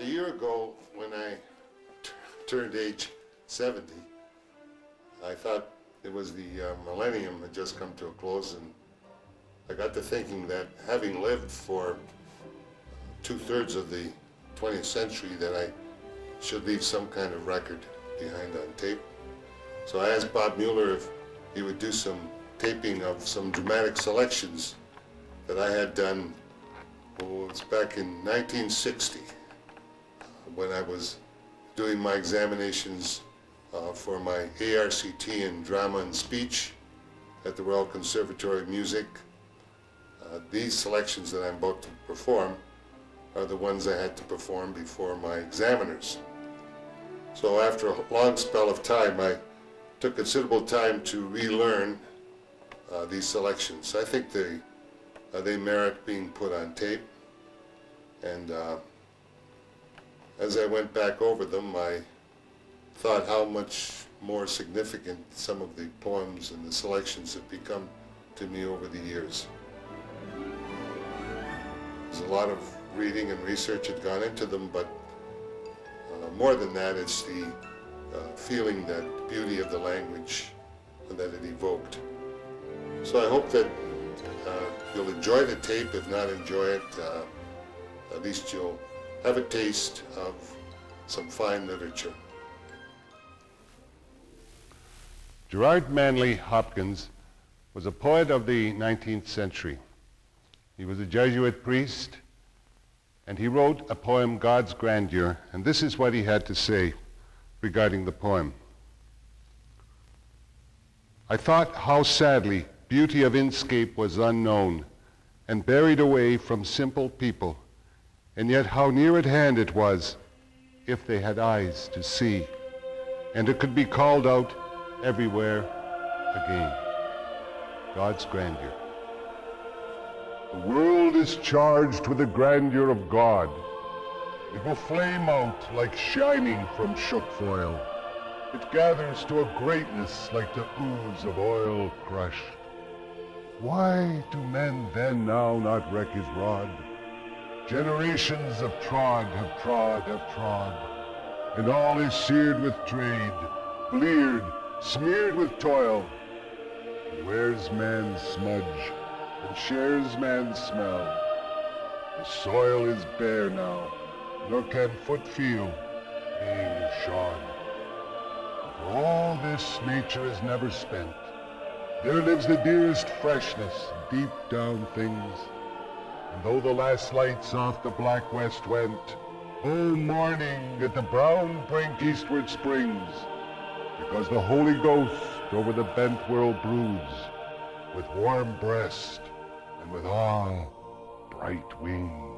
A year ago, when I turned age 70, I thought it was the millennium had just come to a close, and I got to thinking that having lived for 2/3 of the 20th century, that I should leave some kind of record behind on tape. So I asked Bob Mueller if he would do some taping of some dramatic selections that I had done. Well, it's back in 1960 when I was doing my examinations for my ARCT in Drama and Speech at the Royal Conservatory of Music. These selections that I'm about to perform are the ones I had to perform before my examiners. So after a long spell of time, I took considerable time to relearn these selections. I think they merit being put on tape. And as I went back over them, I thought how much more significant some of the poems and the selections have become to me over the years. There's a lot of reading and research had gone into them, but more than that, it's the feeling that beauty of the language that it evoked. So I hope that you'll enjoy the tape. If not enjoy it, at least you'll have a taste of some fine literature. Gerard Manley Hopkins was a poet of the 19th century. He was a Jesuit priest, and he wrote a poem, God's Grandeur, and this is what he had to say regarding the poem. I thought how sadly beauty of inscape was unknown and buried away from simple people, and yet how near at hand it was if they had eyes to see, and it could be called out everywhere again. God's Grandeur. The world is charged with the grandeur of God. It will flame out like shining from shook foil. It gathers to a greatness like the ooze of oil crushed. Why do men then now not wreck his rod? Generations have trod, and all is seared with trade, bleared, smeared with toil. It wears man's smudge and shares man's smell. The soil is bare now, nor can foot feel being shod. For all this nature is never spent. There lives the dearest freshness deep down things. And though the last lights off the black west went, oh, morning at the brown brink eastward springs, because the Holy Ghost over the bent world broods, with warm breast and with bright wings.